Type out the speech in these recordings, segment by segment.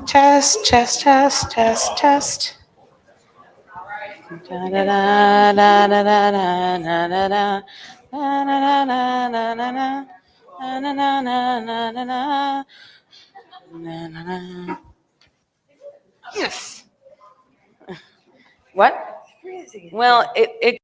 Test, test, test, test, test. Da da da da da da da da da da da da da da da da. Na na na na na na na na na na. Yes. What? Well, it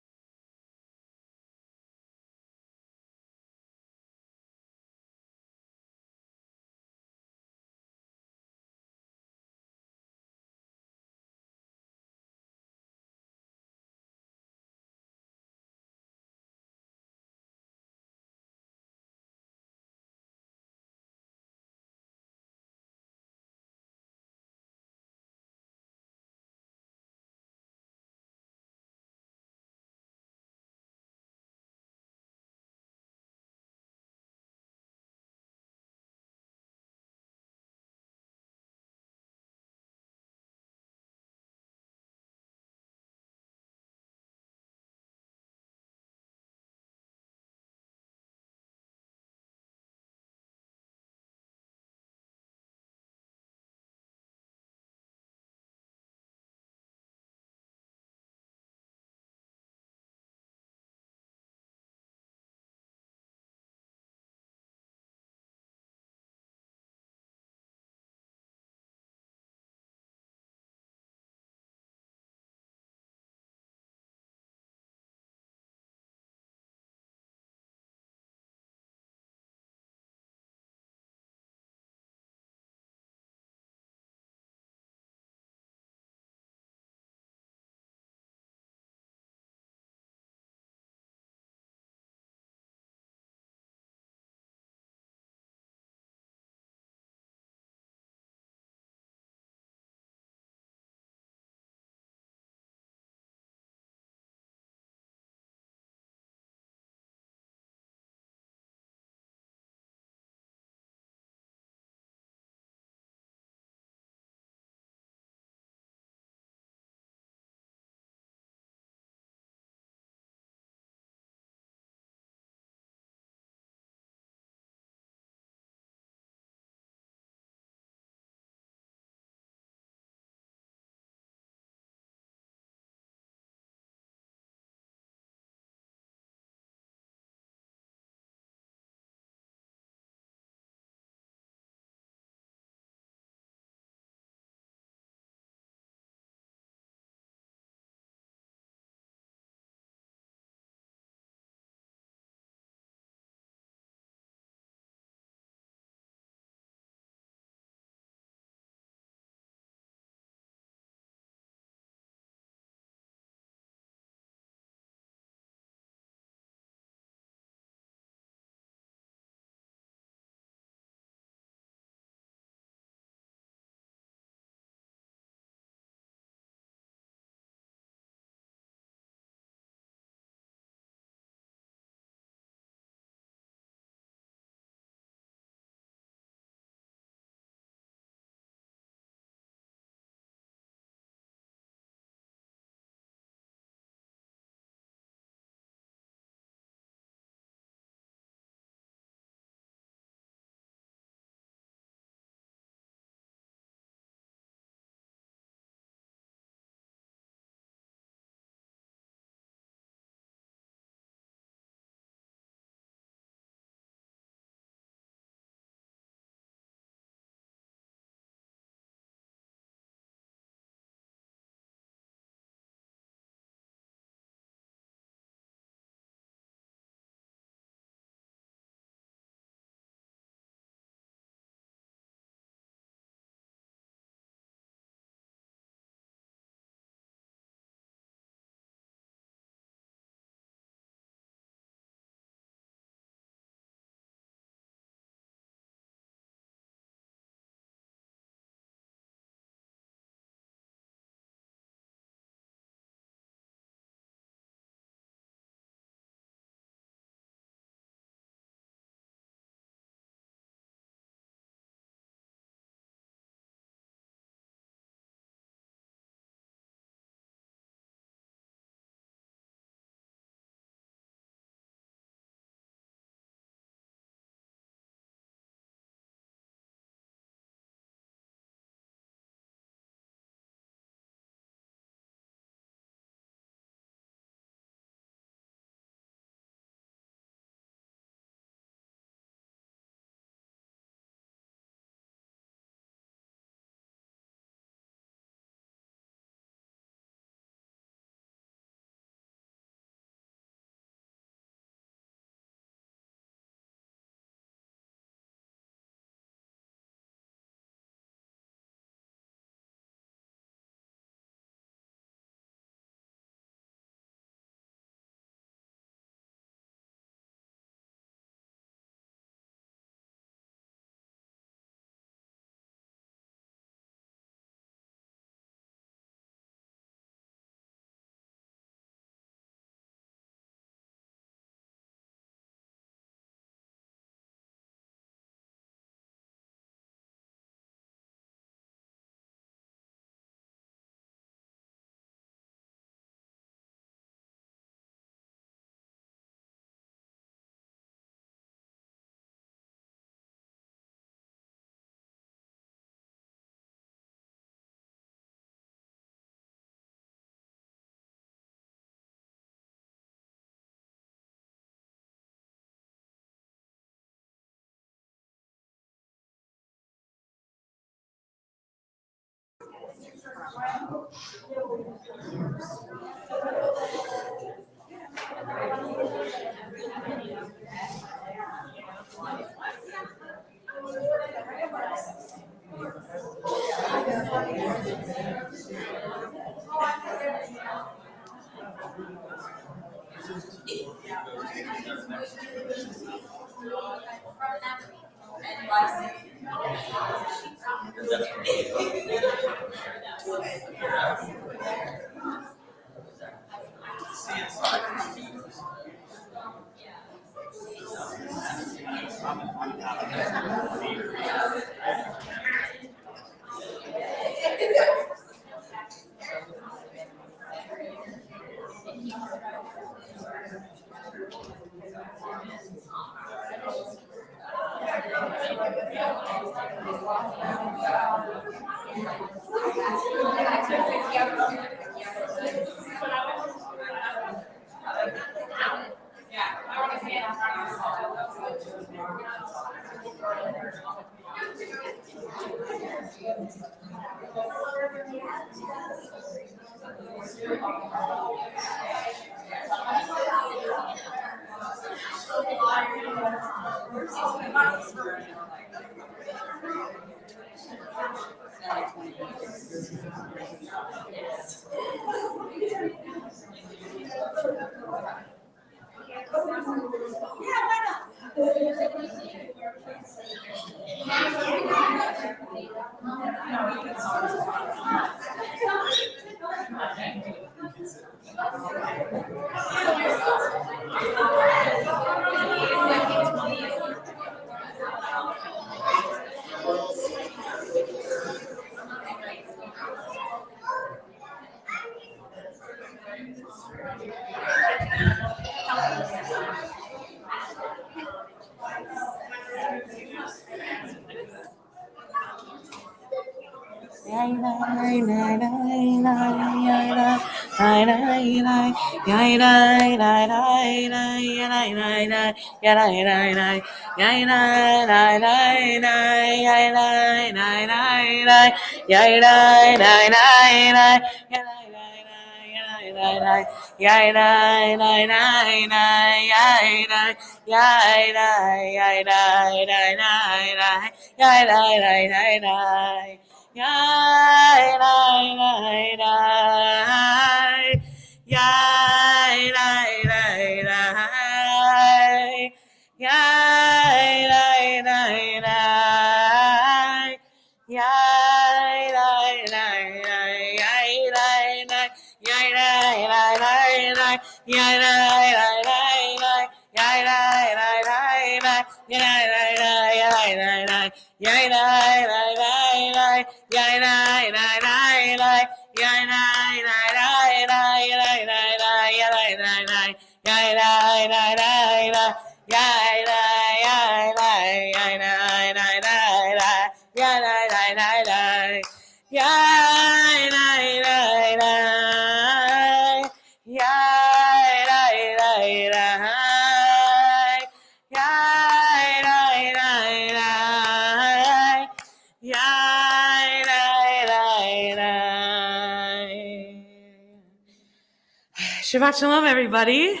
Shabbat Shalom, everybody.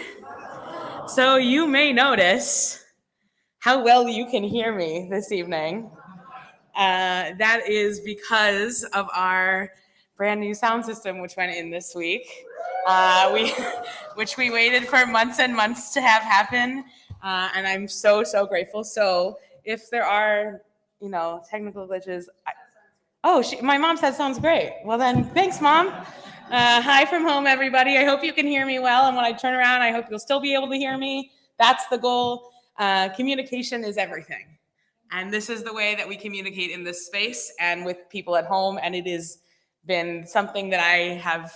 So you may notice how well you can hear me this evening. That is because of our brand new sound system, which went in this week, which we waited for months and months to have happen, and I'm so grateful. So if there are, technical glitches, my mom said sounds great. Well then, thanks, Mom. Hi from home, everybody. I hope you can hear me well, and when I turn around, I hope you'll still be able to hear me. That's the goal. Communication is everything. And this is the way that we communicate in this space and with people at home. And it has been something that I have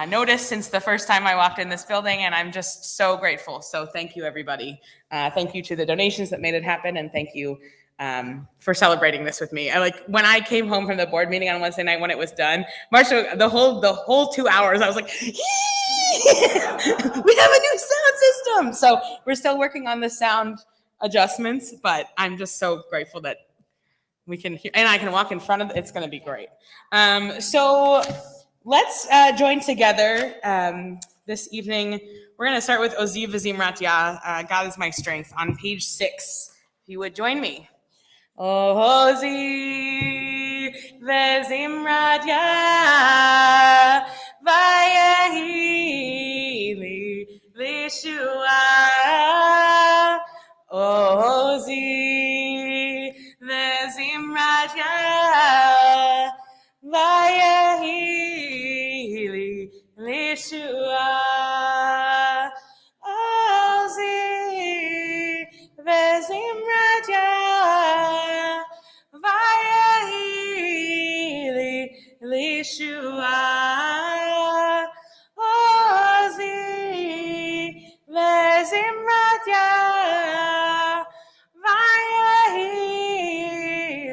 noticed since the first time I walked in this building. And I'm just so grateful. So thank you, everybody. Thank you to the donations that made it happen. And thank you for celebrating this with me. When I came home from the board meeting on Wednesday night when it was done, Marsha, the whole 2 hours, I was like, we have a new sound system. So we're still working on the sound adjustments, but I'm just so grateful that we can hear, and I can walk in front of it. It's going to be great. So let's join together this evening. We're going to start with Oziv V'Zimrat Yah, God is my strength, on page 6. If you would join me. Oziv V'Zimrat Yah, Vayehi li Lishua. Oziv V'Zimrat Yah, Vayehi li Lishua. Oziv V'Zimrat Yah, Vayehi li Lishua. Oziv V'Zimrat Yah, Vayehi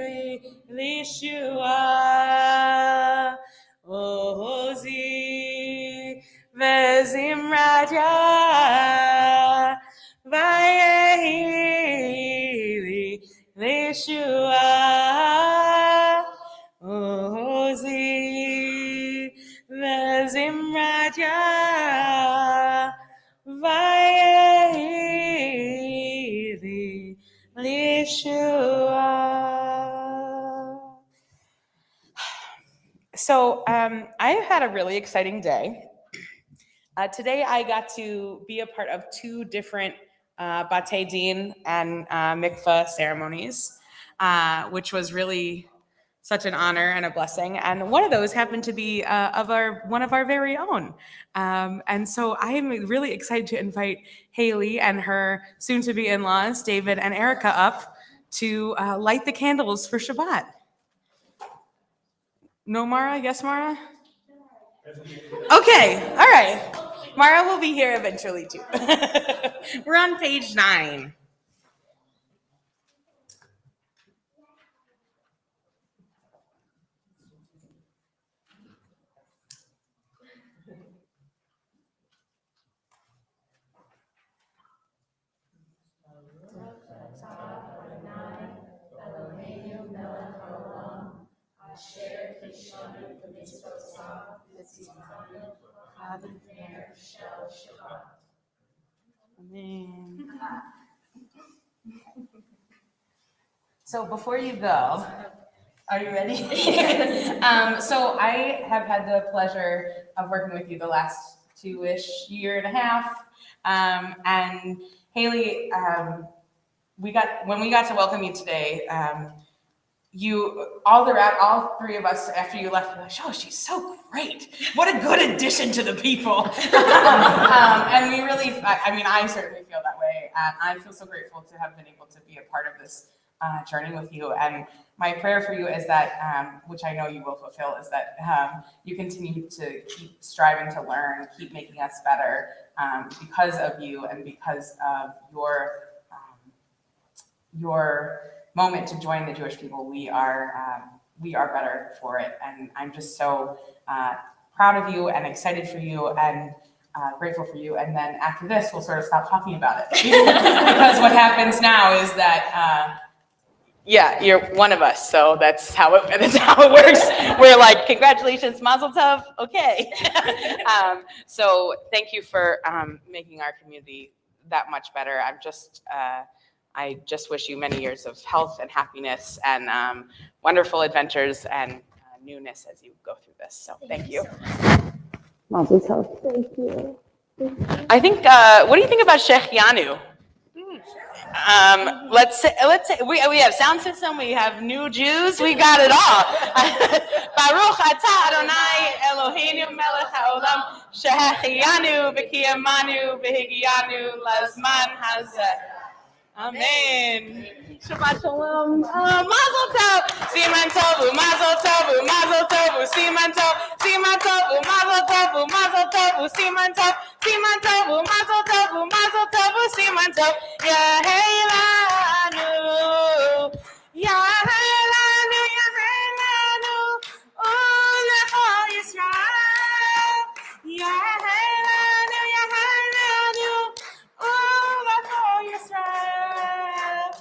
li Lishua. Oziv V'Zimrat Yah, Vayehi li Lishua. Oziv V'Zimrat Yah, Vayehi li Lishua. So I had a really exciting day. Today I got to be a part of 2 different Batei Din and mikveh ceremonies, which was really such an honor and a blessing. And one of those happened to be one of our very own. And so I am really excited to invite Haley and her soon-to-be in-laws, David and Erica, up to light the candles for Shabbat. No, Mara? Yes, Mara? Okay, all right. Mara will be here eventually, too. We're on page 9. Amen. So before you go, are you ready? So I have had the pleasure of working with you the last 2-ish year and a half. And Haley, when we got to welcome you today, all 3 of us, after you left, were like, oh, she's so great. What a good addition to the people. And we really, I certainly feel that way. I feel so grateful to have been able to be a part of this journey with you. And my prayer for you is that, which I know you will fulfill, is that you continue to keep striving to learn, keep making us better because of you and because of your moment to join the Jewish people. We are better for it. And I'm just so proud of you and excited for you and grateful for you. And then after this, we'll sort of stop talking about it. Because what happens now is that you're one of us, so that's how it works. We're like, congratulations, Mazel Tov, okay. So thank you for making our community that much better. I just wish you many years of health and happiness and wonderful adventures and newness as you go through this. So thank you. Mazel Tov. Thank you. I think. What do you think about Sheikh Yanu? Let's say we have sound system, we have new Jews, we got it all. Baruch atah Adonai Eloheinu melech haolam shehechiyanu v'kiyamanu v'higiyanu lazman hazeh. Amen. Shabbat shalom. Mazel tov. Siman tovu. Mazel tovu. Mazel tovu. Siman tov. Siman tovu. Mazel tovu. Mazel tovu. Siman tov. Siman tovu. Mazel tovu. Mazel tovu. Siman tov. Yahelanu. Yahelanu. Yahelanu. Ulecho Yisrael. Yahelanu. Yahelanu. Ulecho Yisrael.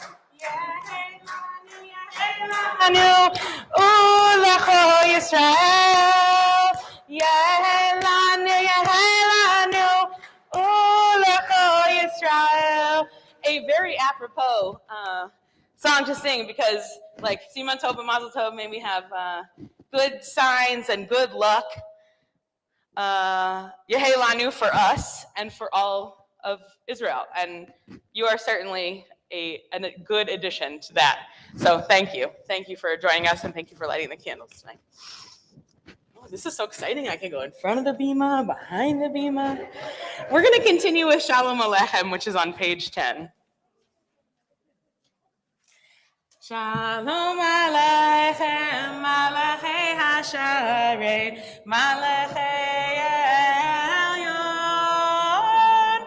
Yahelanu. Yahelanu. Yehelanu ulecho Yisrael. Yehelanu ulecho Yisrael. A very apropos song to sing because, like, Siman Tov and Mazel Tov made me have good signs and good luck. Yehelanu for us and for all of Israel. And you are certainly a good addition to that. So thank you. Thank you for joining us and thank you for lighting the candles tonight. Oh, this is so exciting. I can go in front of the bima, behind the bima. We're going to continue with Shalom Aleichem, which is on page 10. Shalom Aleichem, Malachei Hasharei, Malachei Elyon,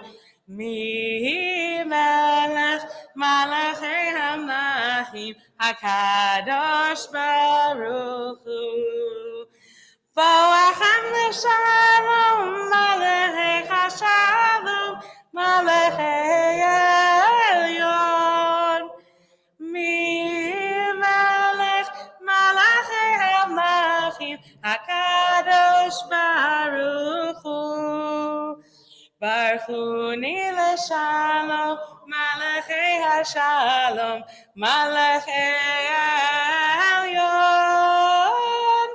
Mi Melech, Malachei Hamlachim, HaKadosh Baruch Hu. Bo'achem l'shalom, Malachei Hashalom, Malachei Elyon. Melech Malachei Hamlachim HaKadosh Baruch Hu Baruch Hu L'Shalom Malachei Hashalom Malachei Elyon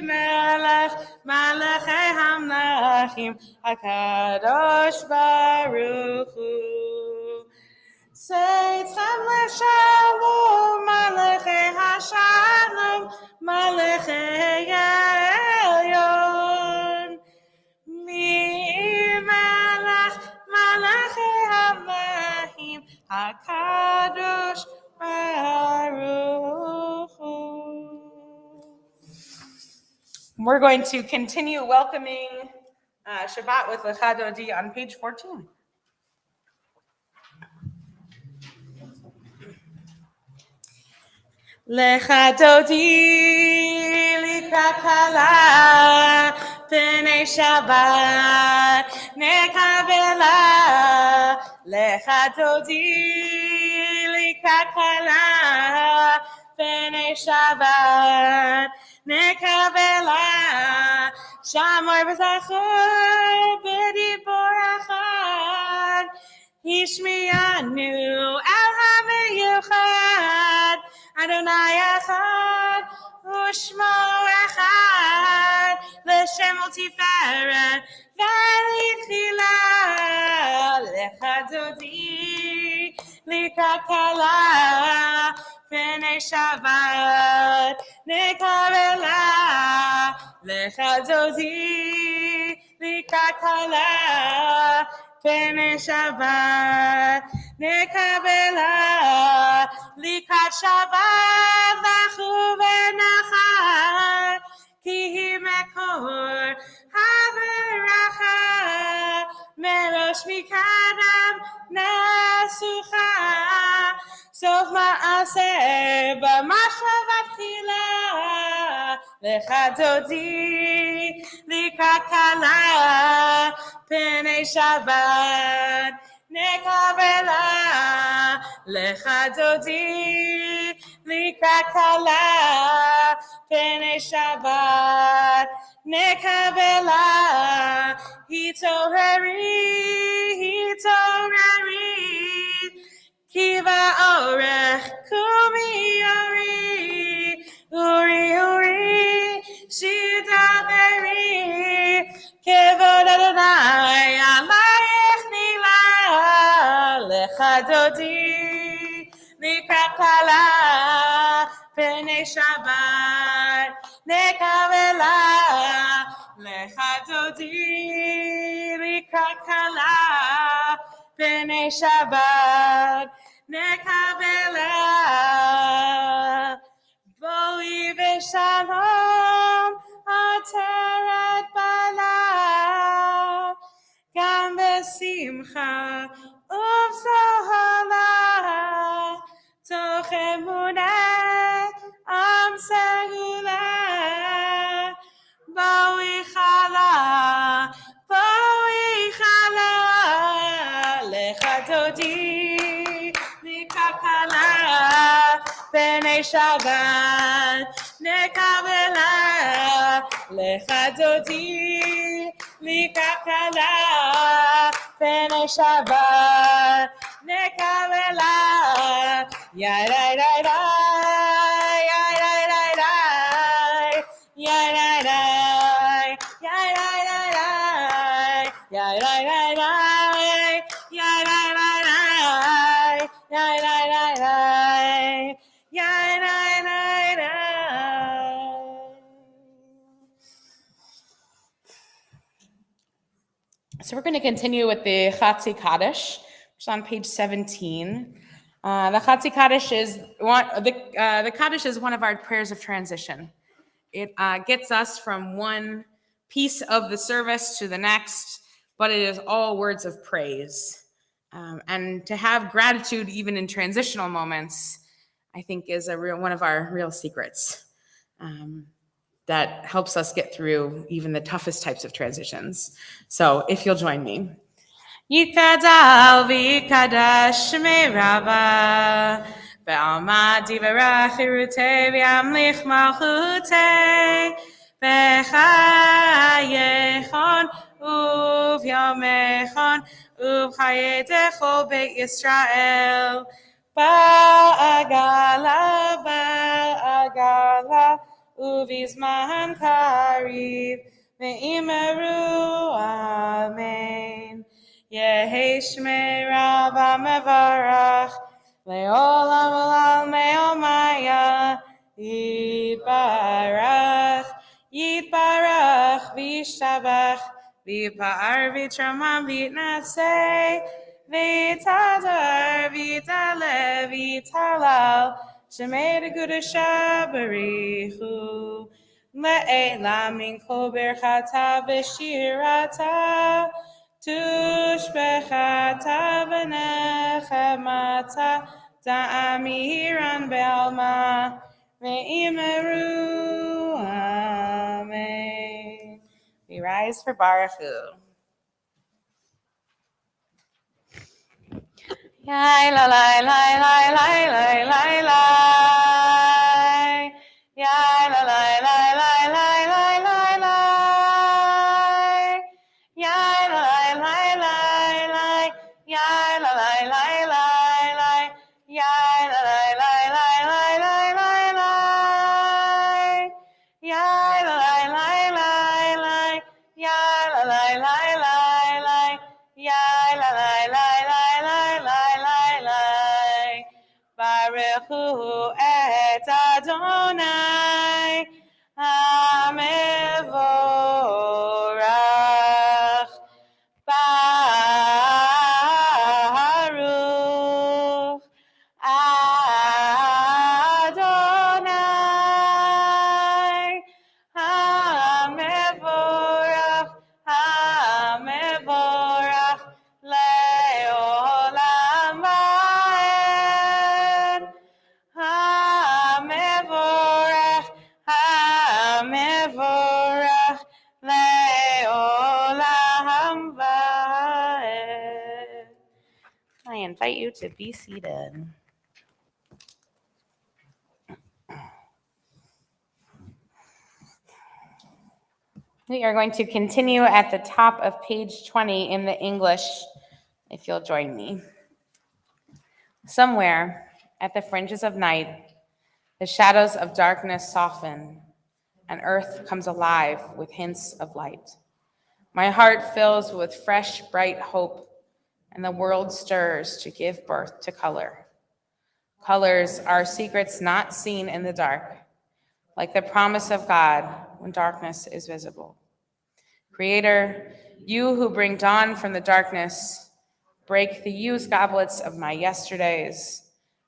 Melech Malachei Hamlachim HaKadosh Baruch Hu Seitzchem l'shalom, Malachei Hashalom, Malachei Elyon. Mi Melech, Malachei Hamlachim, HaKadosh Baruch Hu. We're going to continue welcoming Shabbat with Lecha Dodi on page 14. Lecha Dodi likrat kala p'nei Shabbat nekavela. Lecha Dodi likrat kala p'nei Shabbat nekavela. Shamor v'zachor b'dibor echad Hishmiyanu al ha'miyuchad Adonai echad u'shmo echad l'shem u'tiferet v'lichila lecha dodi likrat kala p'nei Shabbat nekavela lecha dodi likrat kala p'nei Shabbat nekavela likrat Shabbat v'chu v'nachar ki hi mekor haberacha merosh mikadam nasucha sof ma'aseh b'machshavat tchila lecha dodi likrat kala p'nei Shabbat nekavela lecha dodi likrat kala p'nei Shabbat nekavela hitorari kiva orech kumi uri shidaveri kevod Adonai alayich nila lecha dodi likrat kala p'nei Shabbat nekavela lecha dodi likrat kala p'nei Shabbat nekavela boi v'shalom ateret balav gam v'simcha uv'zohala toch emunah am segula boi chala lecha dodi likrat kala B'nei Shabbat nekavela lechadoti likakala B'nei Shabbat nekavela yai dai dai dai yai dai dai dai yai dai dai yai dai dai dai yai dai dai dai yai dai dai dai yai dai dai dai yai dai dai dai. So we're going to continue with the Chatzi Kaddish, which is on page 17. The Chatzi Kaddish is the Kaddish is one of our prayers of transition. It gets us from one piece of the service to the next, but it is all words of praise. And to have gratitude even in transitional moments, I think is one of our real secrets that helps us get through even the toughest types of transitions. So if you'll join me. Yikadal v'yikadash me'rava B'alma divarach irute v'yamlich malchute B'chayechon uvyomechon Ubchayedecho Beit Yisrael Ba'agala Uvizman kariv Ve'imeru amen Yehi shmei Rabba mevarach Le'olam olam me'omaya Yitbarach Yitbarach V'yishtabach V'yipa'ar v'yitramam v'yitnaseh V'yitadar v'yitale v'yitalal Shemei Gudasha Barichu Le'ela min kol berchata v'shirata Tushbechata v'nechemata Da'amiran be'alma Ve'imeru amen. We rise for Baruchu. Yai la la la la la la la la. Yai la la la la la la la la. Yai la la la la la. Yai la la la la la. Yai la la la la la la la la. Yai la la la la la. Yai la la la la la. Yai la la la la la la la. Baruch hu et Adonai Hamevorach Baruch Adonai Hamevorach Hamevorach Le'olam va'ed Hamevorach Hamevorach Le'olam va'ed. I invite you to be seated. We are going to continue at the top of page 20 in the English, if you'll join me. Somewhere at the fringes of night, the shadows of darkness soften, and earth comes alive with hints of light. My heart fills with fresh, bright hope, and the world stirs to give birth to color. Colors are secrets not seen in the dark, like the promise of God when darkness is visible. Creator, you who bring dawn from the darkness, break the used goblets of my yesterdays.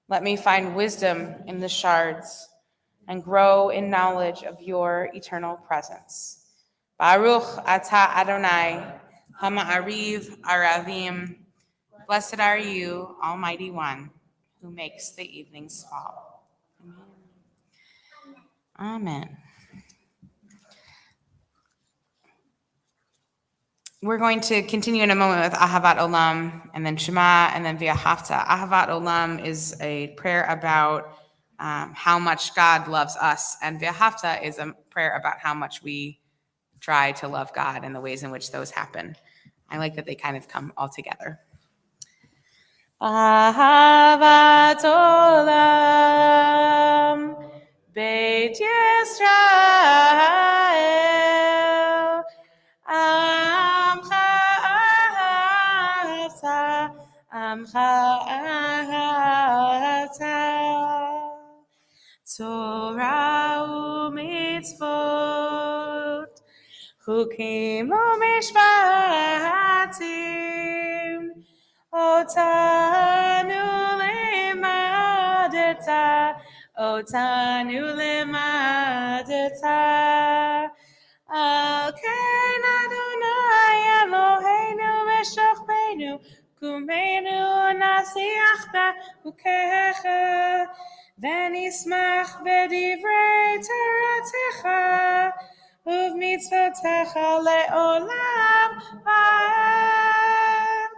Let me find wisdom in the shards and grow in knowledge of your eternal presence. Baruch atah Adonai, hama'ariv aravim. Blessed are you, Almighty One, who makes the evenings fall. Amen. We're going to continue in a moment with Ahavat Olam, and then Shema, and then V'ahavta. Ahavat Olam is a prayer about how much God loves us. And V'ahavta is a prayer about how much we try to love God and the ways in which those happen. I like that they kind of come all together. Ahavat olam Beit Yisrael Amcha ahavta Amcha ahavta Torah u'mitzvot Chukim u'mishpatim Otanu limadeta Al ken Adonai Eloheinu v'shachbenu Kumeinu nasiach b'hukecha V'nismach b'divrei Toratecha Uv'mitzvotecha le'olam va'ed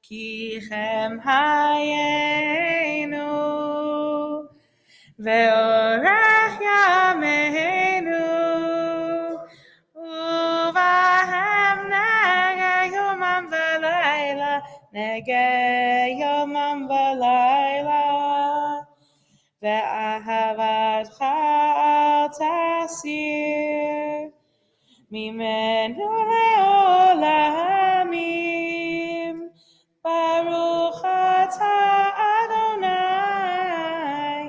Ki chem hayenu ve'orach yameinu uvahem negeh yomam v'layla ve'ahavatcha al tasir mimenu le'olamim Baruch atah Adonai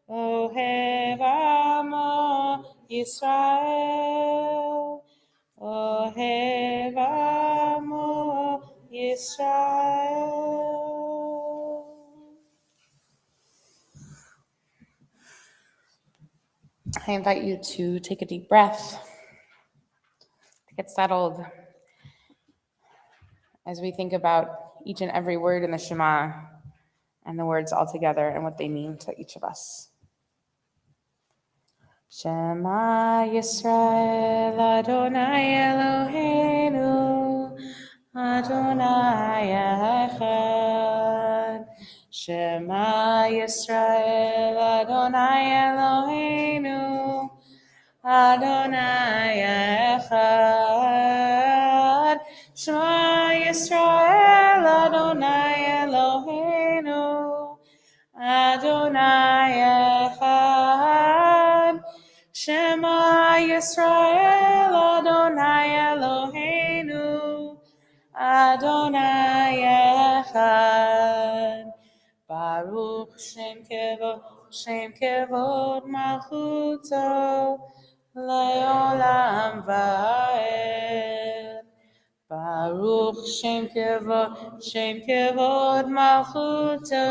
Ohev amo Yisrael Ohev amo Yisrael. I invite you to take a deep breath, to get settled as we think about each and every word in the Shema and the words all together and what they mean to each of us. Shema Yisrael Adonai Eloheinu Adonai Echad Shema Yisrael Adonai Eloheinu Adonai Echad Shema Yisrael Adonai Eloheinu Adonai Echad Shema Yisrael Adonai Eloheinu Adonai Echad Baruch Shem Kevod Malchuto Le'olam va'ed Baruch Shem Kevod Malchuto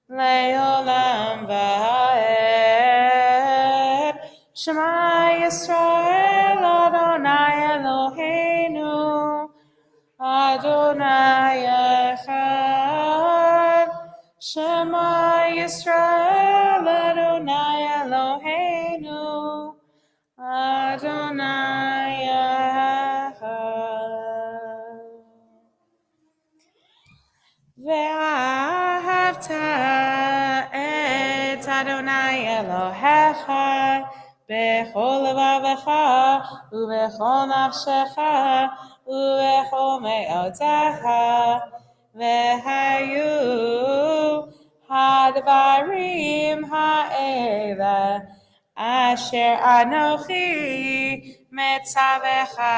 Le'olam va'ed Shema Yisrael Adonai Eloheinu Adonai Echad Shema Yisrael Adonai Eloheinu Adonai Echad Ve'ahavta et Adonai Elohecha bechol levavecha ubechol nafshecha ubechol me'otecha ve'hayu hadvarim ha'ela asher anochi metzavecha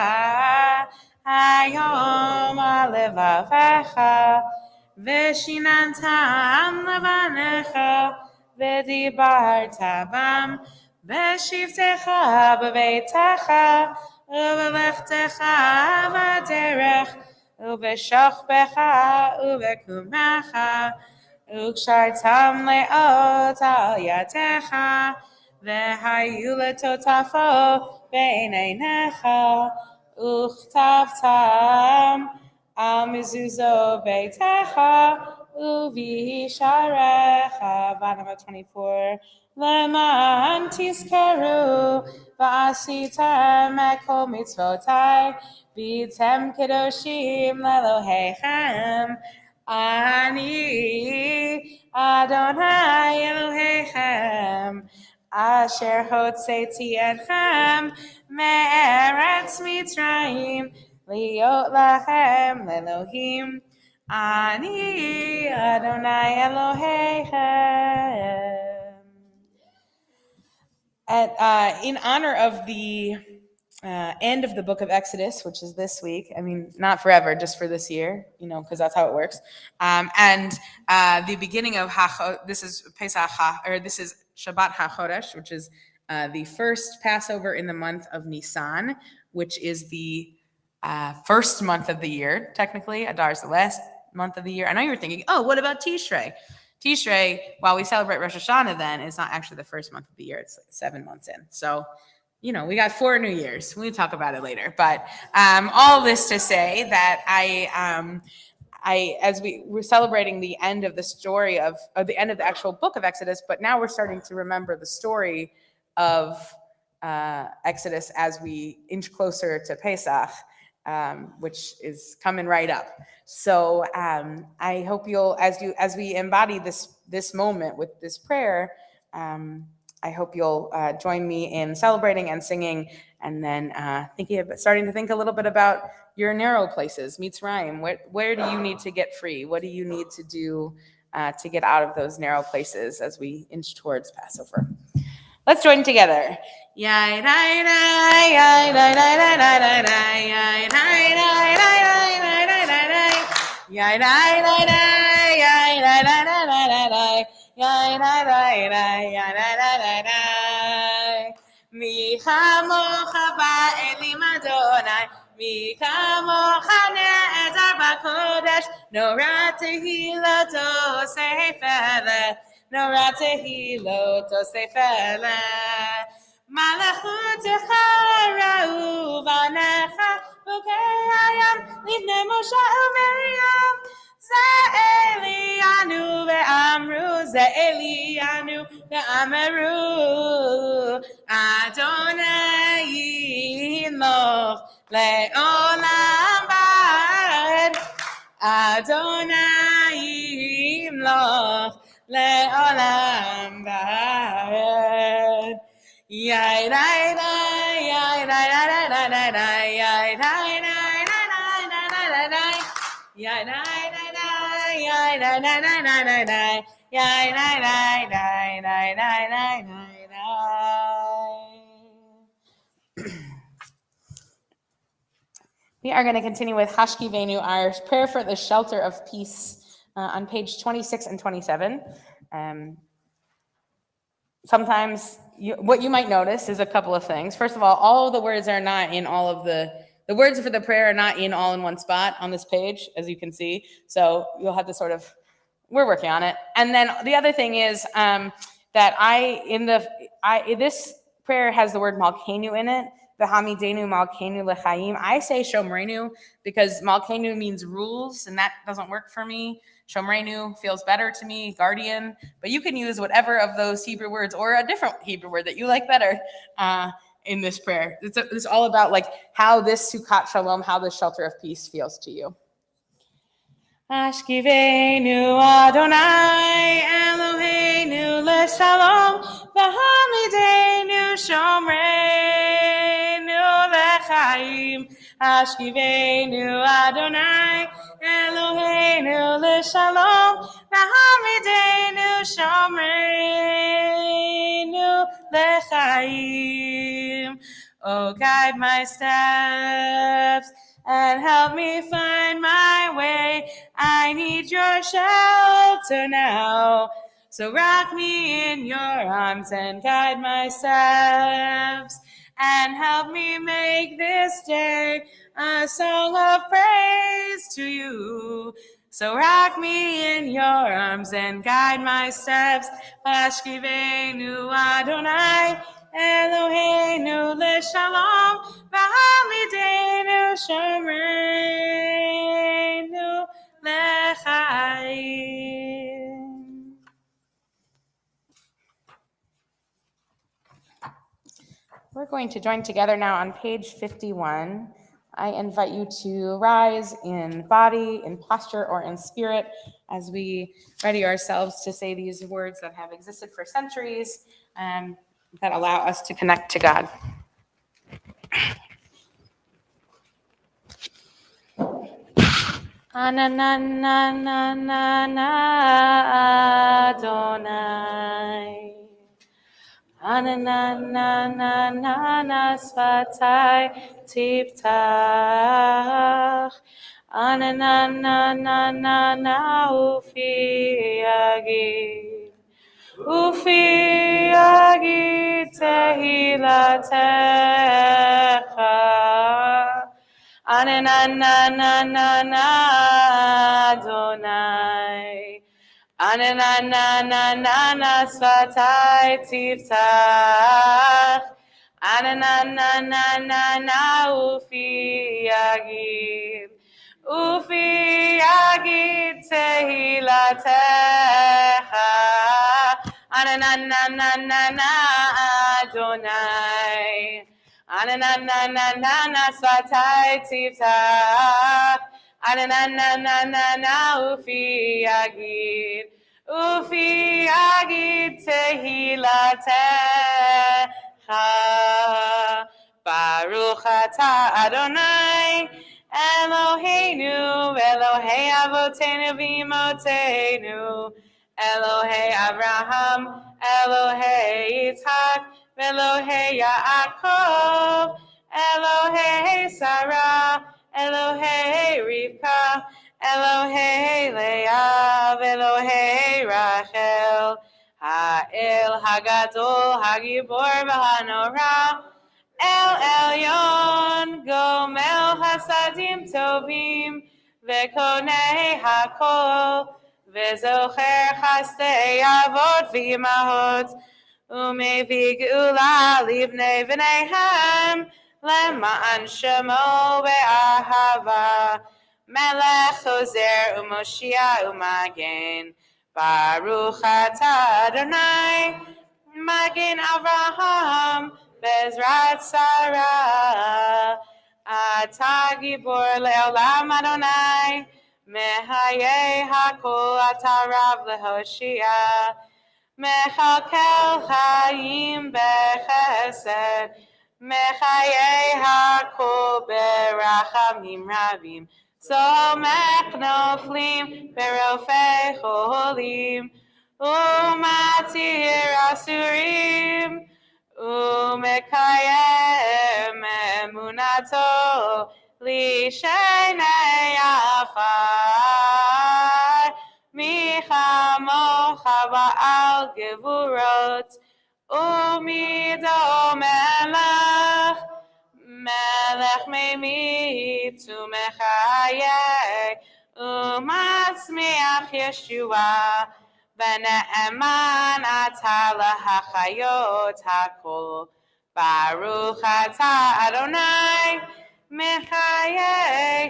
hayom alevavecha Veshinantam levanecha v'dibarta bam v'shivtecha b'beitecha u'v'lechtecha v'derech u'v'shochbecha u'v'kumecha u'kshartam le'ot al yadecha v'hayu letotafo b'eineinecha u'chtavtam Al mizuzo beitecha uvisharecha. Bottom of 24. Leman tiskeru v'asitem ekol mitzvotai v'tem kedoshim lelohechem ani Adonai Elohechem, Asher hotzeti etchem me'eretz Mitzrayim, liot lachem leElohim. Ani Adonai Elohechem. In honor of the end of the book of Exodus, which is this week. I mean, not forever, just for this year, because that's how it works. And the beginning of this is Pesach, or this is Shabbat HaChodesh, which is the first Passover in the month of Nisan, which is the first month of the year. Technically, Adar is the last month of the year. I know you were thinking, oh, what about Tishrei? Tishrei, while we celebrate Rosh Hashanah, then it's not actually the first month of the year. It's like 7 months in. So, we got 4 New Years. We'll talk about it later. But all this to say that as we're celebrating the end of the story of the end of the actual book of Exodus, but now we're starting to remember the story of Exodus as we inch closer to Pesach, which is coming right up. So I hope you'll, as we embody this moment with this prayer, I hope you'll join me in celebrating and singing, and then starting to think a little bit about your narrow places, Mitzrayim. Where do you need to get free? What do you need to do to get out of those narrow places as we inch towards Passover? Let's join together. Mi chamocha ba'elim Adonai, mi chamocha ne'ezar b'kodesh, nora tehiloto seifele, nora tehiloto seifele. Malachutecha ra'u v'anecha bukei hayam, livnei Moshe u'Miriam. Ze'elianu ve'amru, Ze'elianu ve'ameru, Adonai yimloch le'olam ba'ed, Adonai yimloch le'olam ba'ed. Yai dai dai, yai dai dai dai dai dai, yai dai dai dai dai dai dai, yai dai dai dai, yai dai dai dai dai dai, yai dai dai dai dai dai dai dai. We are going to continue with Hashkivenu, our prayer for the shelter of peace, on page 26 and 27. Sometimes what you might notice is a couple of things. First of all of the words are not in all of the words for the prayer are not in all in one spot on this page, as you can see. So you'll have to we're working on it. And then the other thing is that this prayer has the word Malkenu in it. V'hamidenu Malkenu lechaim. I say Shomrenu because Malkenu means rules, and that doesn't work for me. Shomrenu feels better to me, guardian. But you can use whatever of those Hebrew words or a different Hebrew word that you like better in this prayer. It's all about how this Sukkot Shalom, how this shelter of peace feels to you. Ashkivenu Adonai Eloheinu leshalom, v'hamidenu shomreinu lechaim. Ashkivenu Adonai Eloheinu leshalom, v'hamidenu shomreinu lechaim. Oh, guide my steps and help me find my way. I need your shelter now. So rock me in your arms and guide my steps and help me make this day a song of praise to you. So rock me in your arms and guide my steps. Ashkivenu Adonai Eloheinu leshalom, v'hamidenu shomreinu lechaim. We're going to join together now on page 51 I invite you to rise in body, in posture, or in spirit as we ready ourselves to say these words that have existed for centuries and that allow us to connect to God. Ananana Adonai. Ananana Svatai Tiftach. Ananana Ufi Agid. Ufi Agid Tehilatecha. Ananana Adonai. Ananana Svatai Tiftach. Ananana Ufi Agid. Ufi Agid Tehilatecha. Ananana Adonai. Ananana Svatai Tiftach. Ananana Ufi Agid. Ufi Agid Tehilatecha. Baruch atah Adonai Eloheinu, Elohei Avotenu v'Imotenu, Elohei Abraham, Elohei Yitzhak, Elohei Yaakov, Elohei Sarah, Elohei Rivka, Elohei Leah, Elohei Rachel, Ha'el Hagadol, Hagibor v'Hanora, El Elyon, Gomel Hasadim Tovim, Vekonei Hakol, Vezocher Chastei Avot V'Imahot, Umevi Geula Livnei V'neihem, Lema'an Shemo Be'ahava, Melech Chozer U'Moshia U'Magen, Baruch atah Adonai, Magen Avraham, Bezrat Sarah, Atah Gibor Le'olam Adonai, Mehayei Hakol Atah Rav Lehoshia, Mechalkel Chaim Bechesed, Mechayei Hakol Berachamim Rabim, Somech Noflim Berofei Cholim, Umatir Asurim, Umekayem emunato lishenei afar michamocha ba'al gevurot umido melech melech memit umechayeh umatzmiach Yeshua V'ne'eman atah lahachayot hakol. Baruch atah Adonai mechayei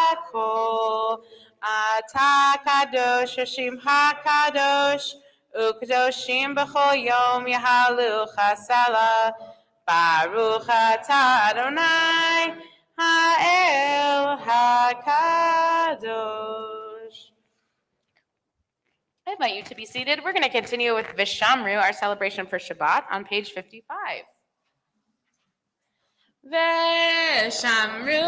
hakol. Atah kadosh Shimcha kadosh u'kadoshim b'chol yom yahalu chasala. Baruch atah Adonai ha'el hakadosh. I invite you to be seated. We're going to continue with Vishamru, our celebration for Shabbat, on page 55. Vishamru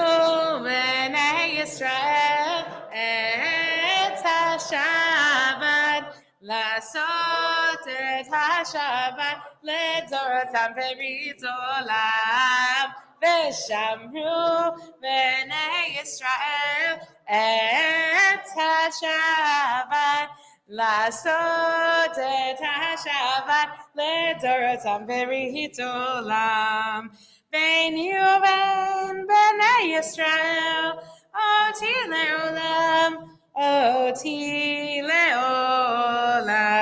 b'nei Yisrael et ha-Shabbat, לעשות את השבת לדורותם ברית עולם. ושמרו בני ישראל את השבת, לעשות את השבת לדורותם ברית עולם. ביני ובין בני ישראל אותי לעולם, אותי לעולם.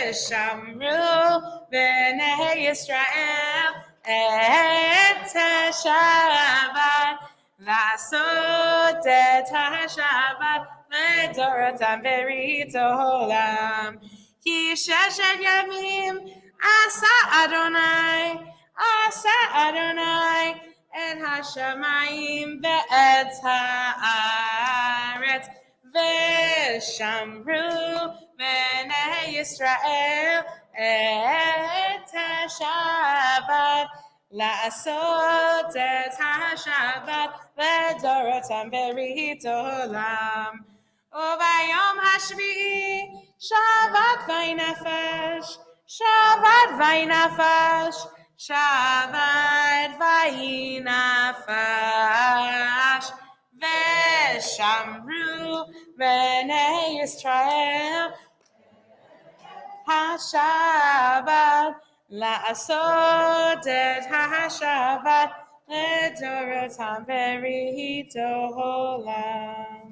ושמרו בני ישראל את השבת, לעשות את השבת לדורותם ברית עולם. כי 6 ימים עשה אדוני Asa Adonai et hashamayim ve'et haaretz ve'shamru b'nei Yisrael et hashabat la'asot et hashabat le'dorotam berit olam u'bayom hashvi'i Shabbat v'nefesh Shabbat v'nefesh Shabbat v'nefesh ve'shamru b'nei Yisrael HaShabbat la'asot et HaShabbat le'dorotam berit olam.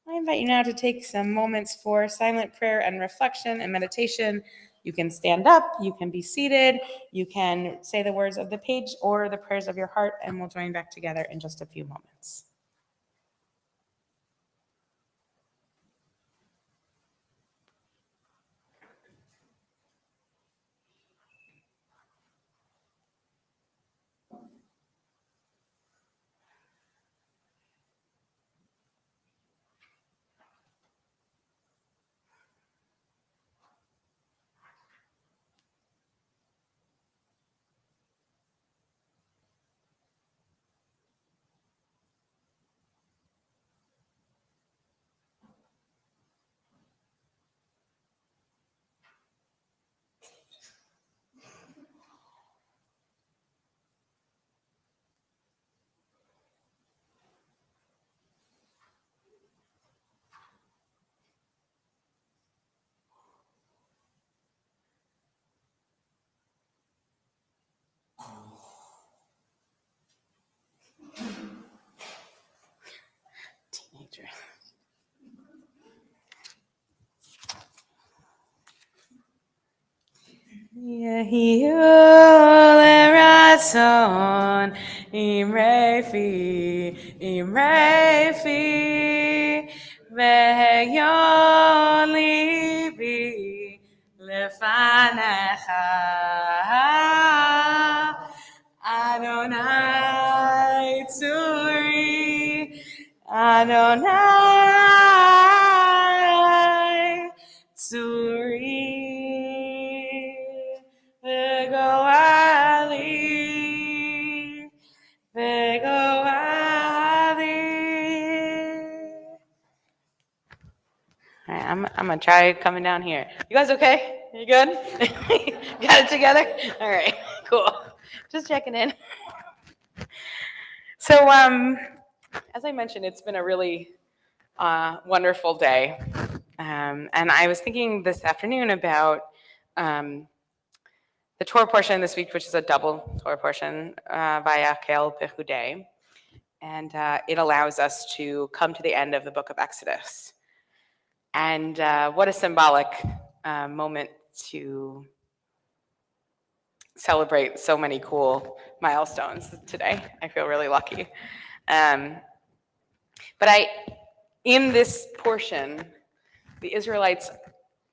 I invite you now to take some moments for silent prayer and reflection and meditation. You can stand up, you can be seated, you can say the words of the page or the prayers of your heart, and we'll join back together in just a few moments. Teenager. Yehiyu leratzon imrefi ve'yon libi lefanecha Adonai tzuri Adonai tzuri V'goali, v'goali. All right, I'm gonna try coming down here. You guys okay? You good? Got it together? All right, cool. Just checking in. So, as I mentioned, it's been a really wonderful day, and I was thinking this afternoon about the Torah portion this week, which is a double Torah portion, Vayakel Pehudei, and it allows us to come to the end of the book of Exodus. And what a symbolic moment to celebrate so many cool milestones today. I feel really lucky. But in this portion, the Israelites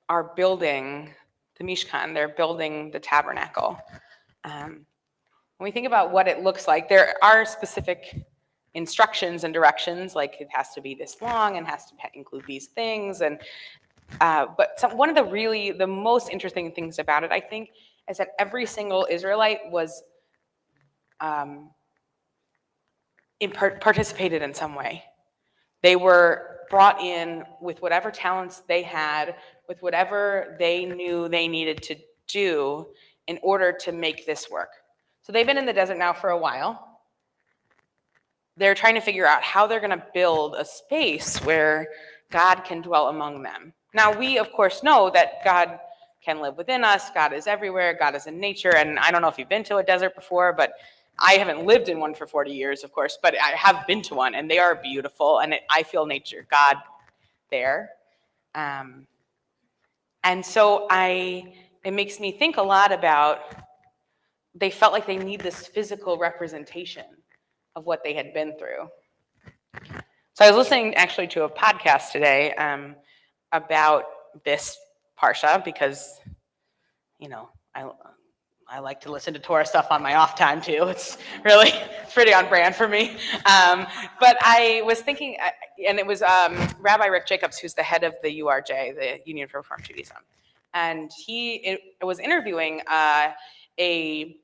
are building the Mishkan, they're building the tabernacle. When we think about what it looks like, there are specific instructions and directions, like it has to be this long and has to include these things. And but one of the most interesting things about it, I think, is that every single Israelite was participated in some way. They were brought in with whatever talents they had, with whatever they knew they needed to do in order to make this work. So they've been in the desert now for a while. They're trying to figure out how they're going to build a space where God can dwell among them. Now, we, of course, know that God can live within us. God is everywhere. God is in nature. And I don't know if you've been to a desert before, but I haven't lived in one for 40 years, of course, but I have been to one, and they are beautiful, and I feel nature, God there. And so it makes me think a lot about, they felt like they need this physical representation of what they had been through. So I was listening actually to a podcast today about this parsha because, you know, I I like to listen to Torah stuff on my off time too. It's pretty on brand for me. But I was thinking, and it was Rabbi Rick Jacobs, who's the head of the URJ, the Union for Reform Judaism, and he was interviewing a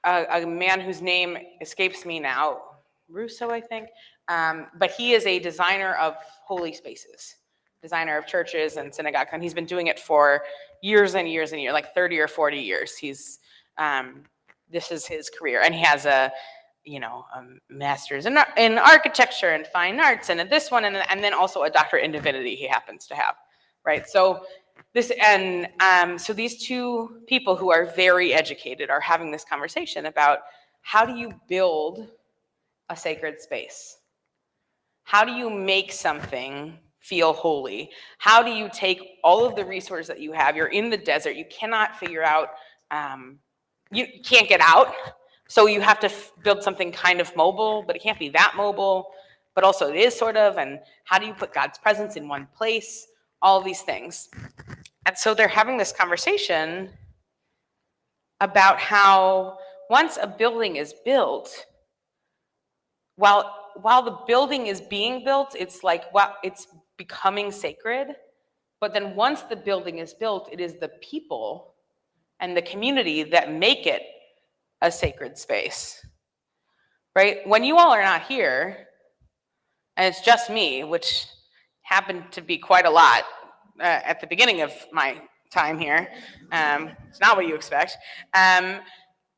man whose name escapes me now, Russo, I think, but he is a designer of holy spaces, designer of churches and synagogues, and he's been doing it for years and years and years, like 30 or 40 years. This is his career, and he has a master's in architecture and fine arts, and this one, and then also a doctorate in divinity he happens to have, right? So so these two people who are very educated are having this conversation about how do you build a sacred space? How do you make something feel holy? How do you take all of the resources that you have? You're in the desert. You cannot figure out, you can't get out. So you have to build something kind of mobile, but it can't be that mobile, but also it is sort of. And how do you put God's presence in one place? All of these things. And so they're having this conversation about how once a building is built, while the building is being built, it's like, well, it's becoming sacred. But then once the building is built, it is the people and the community that make it a sacred space, right? When you all are not here, and it's just me, which happened to be quite a lot at the beginning of my time here, it's not what you expect,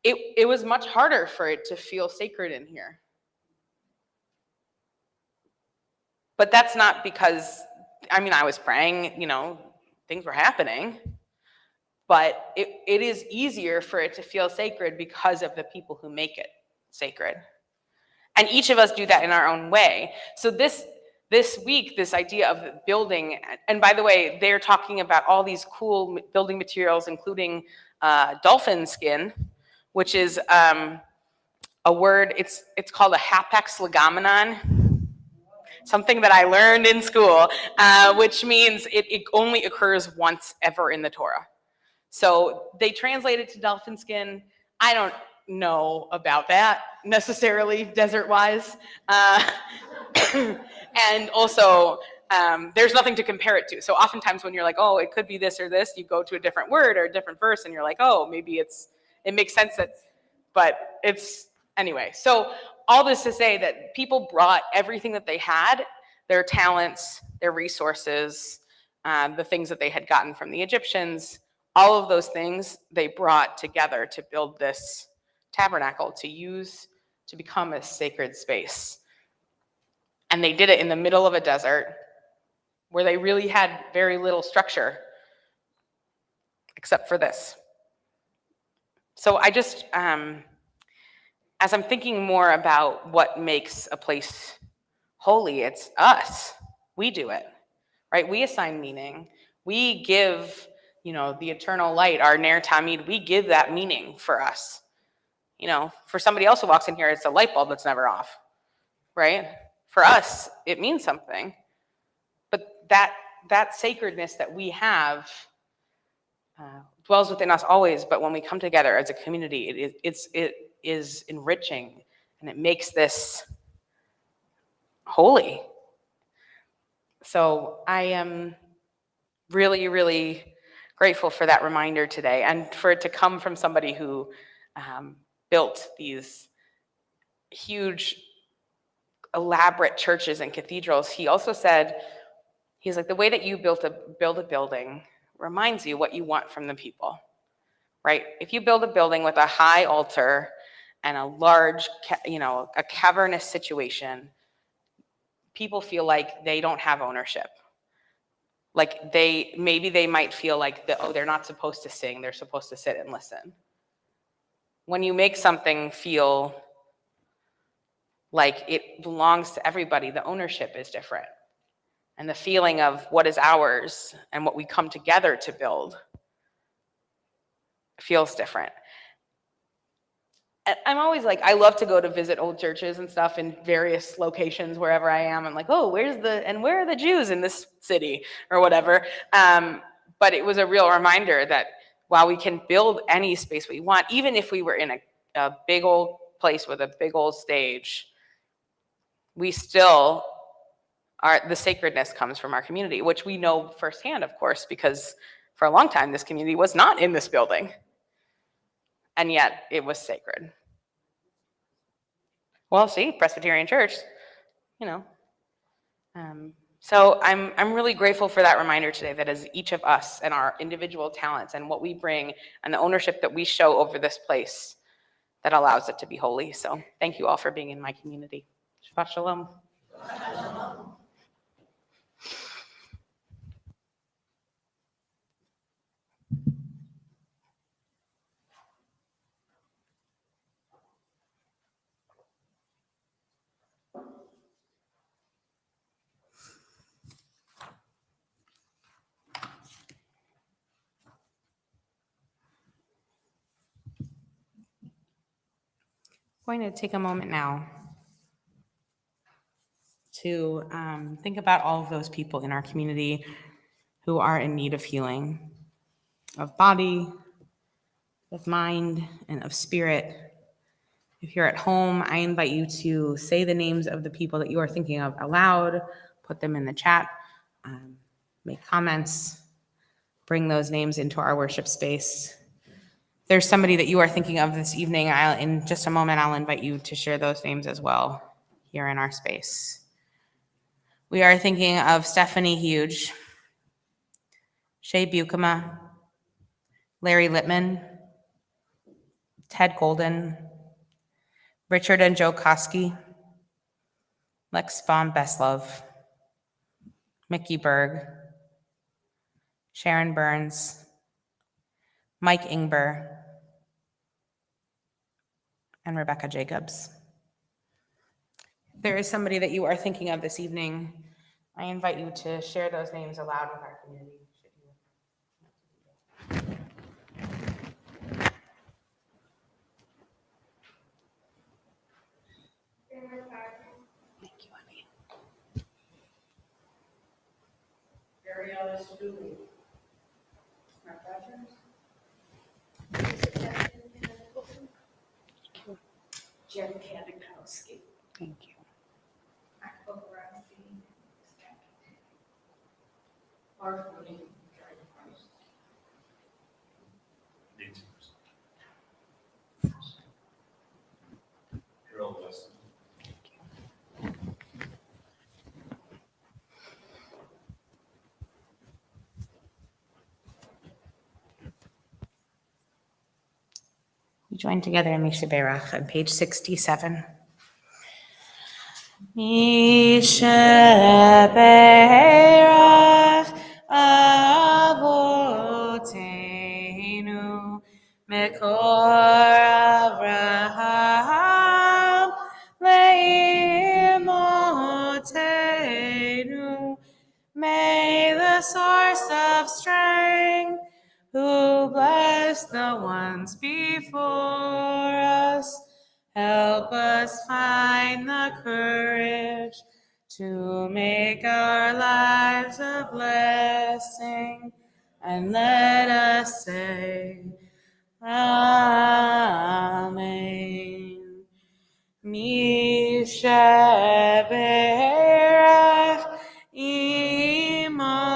it was much harder for it to feel sacred in here. But that's not because, I was praying, things were happening, but it is easier for it to feel sacred because of the people who make it sacred. And each of us do that in our own way. So this week, this idea of building, and by the way, they're talking about all these cool building materials, including dolphin skin, which is a word, it's called a hapax legomenon, something that I learned in school, which means it only occurs once ever in the Torah. So they translate it to dolphin skin. I don't know about that necessarily, desert-wise. And also, there's nothing to compare it to. So oftentimes when you're like, oh, it could be this or this, you go to a different word or a different verse, and you're like, oh, maybe it makes sense but it's, anyway. So all this to say that people brought everything that they had, their talents, their resources, the things that they had gotten from the Egyptians, all of those things they brought together to build this tabernacle to become a sacred space. And they did it in the middle of a desert where they really had very little structure except for this. So I just, as I'm thinking more about what makes a place holy, it's us. We do it, right? We assign meaning. We give, the eternal light, our Ner Tamid, we give that meaning for us. For somebody else who walks in here, it's a light bulb that's never off, right? For us, it means something. But that sacredness that we have dwells within us always, but when we come together as a community, it is enriching, and it makes this holy. So I am really, really grateful for that reminder today, and for it to come from somebody who built these huge, elaborate churches and cathedrals. He also said, he's like, the way that you build a building reminds you what you want from the people, right? If you build a building with a high altar and a large, a cavernous situation, people feel like they don't have ownership. Like maybe they might feel like, they're not supposed to sing, they're supposed to sit and listen. When you make something feel like it belongs to everybody, the ownership is different. And the feeling of what is ours and what we come together to build feels different. And I'm always like, I love to go to visit old churches and stuff in various locations wherever I am. I'm like, oh, where are the Jews in this city or whatever? But it was a real reminder that while we can build any space we want, even if we were in a big old place with a big old stage, we still the sacredness comes from our community, which we know firsthand, of course, because for a long time this community was not in this building, and yet it was sacred. Well, see, Presbyterian Church, you know. So I'm really grateful for that reminder today, that as each of us and our individual talents and what we bring and the ownership that we show over this place, that allows it to be holy. So thank you all for being in my community. Shabbat shalom. I'm going to take a moment now to think about all of those people in our community who are in need of healing, of body, of mind, and of spirit. If you're at home, I invite you to say the names of the people that you are thinking of aloud, put them in the chat, make comments, bring those names into our worship space. If there's somebody that you are thinking of this evening, in just a moment, I'll invite you to share those names as well here in our space. We are thinking of Stephanie Huge, Shay Bukema, Larry Littman, Ted Golden, Richard and Joe Koski, Lex von Beslov, Mickey Berg, Sharon Burns, Mike Ingber, and Rebecca Jacobs. If there is somebody that you are thinking of this evening, I invite you to share those names aloud with our community. Thank you, honey. Jen Kanikowski. Thank you. Mark Woody. Harold Weston. We join together in Misha Berach on page 67. Misha Berach Avotenu Mekor Avraham Leimotenu. May the source of strength, who blessed the ones before us, help us find the courage to make our lives a blessing, and let us say, Amen. Misha Berach Imotenu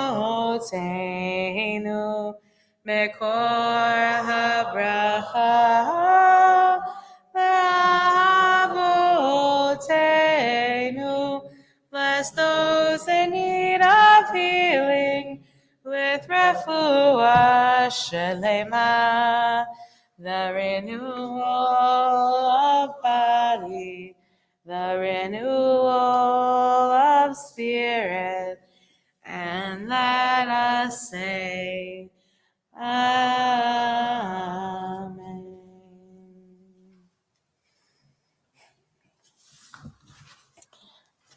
Mekor HaBracha Avotenu. Bless those in need of healing with refuah shelema, the renewal of body, the renewal of spirit, and let us say, Amen.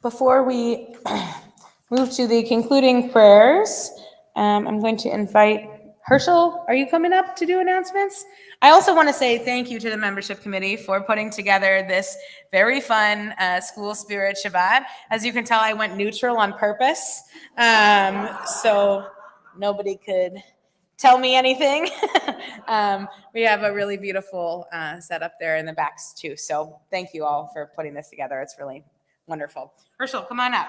Before we move to the concluding prayers, I'm going to invite Herschel. Are you coming up to do announcements? I also want to say thank you to the membership committee for putting together this very fun school spirit Shabbat. As you can tell, I went neutral on purpose, so nobody could tell me anything. We have a really beautiful setup there in the backs too. So thank you all for putting this together. It's really wonderful. Herschel, come on up.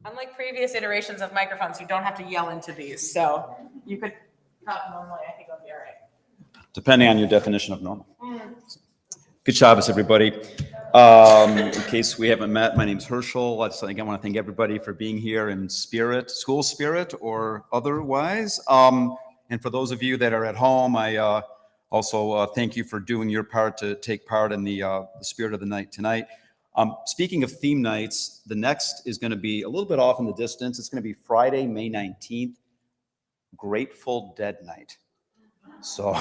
Unlike previous iterations of microphones, you don't have to yell into these. So you could talk normally. I think it'll be all right. Depending on your definition of normal. Good Shabbos, everybody. In case we haven't met, my name's Herschel. I just again want to thank everybody for being here in spirit, school spirit, or otherwise. And for those of you that are at home, I also thank you for doing your part to take part in the spirit of the night tonight. Speaking of theme nights, the next is going to be a little bit off in the distance. It's going to be Friday, May 19th, Grateful Dead Night. So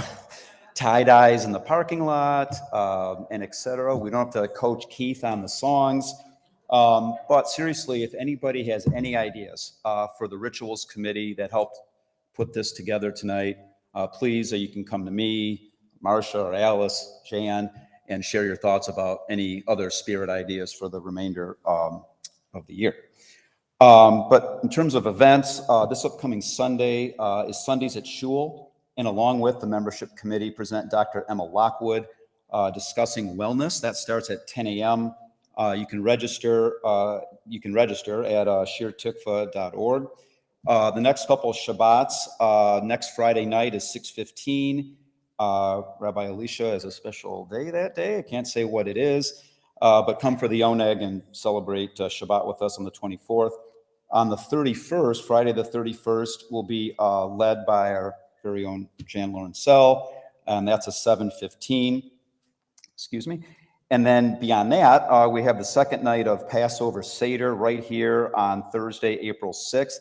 tie-dyes in the parking lot, and etc. We don't have to coach Keith on the songs. But seriously, if anybody has any ideas for the rituals committee that helped put this together tonight, please, you can come to me, Marcia, or Alice, Jan, and share your thoughts about any other spirit ideas for the remainder of the year. But in terms of events, this upcoming Sunday is Sundays at Shul, and along with the membership committee, present Dr. Emma Lockwood discussing wellness. That starts at 10 a.m. You can register at shirtikva.org. The next couple of Shabbats, next Friday night is 6:15. Rabbi Elisha has a special day that day. I can't say what it is, but come for the Oneg and celebrate Shabbat with us on the 24th. On the 31st, Friday the 31st, will be led by our very own Jan Lawrencell, and that's a 7:15. Excuse me. And then beyond that, we have the second night of Passover Seder right here on Thursday, April 6th.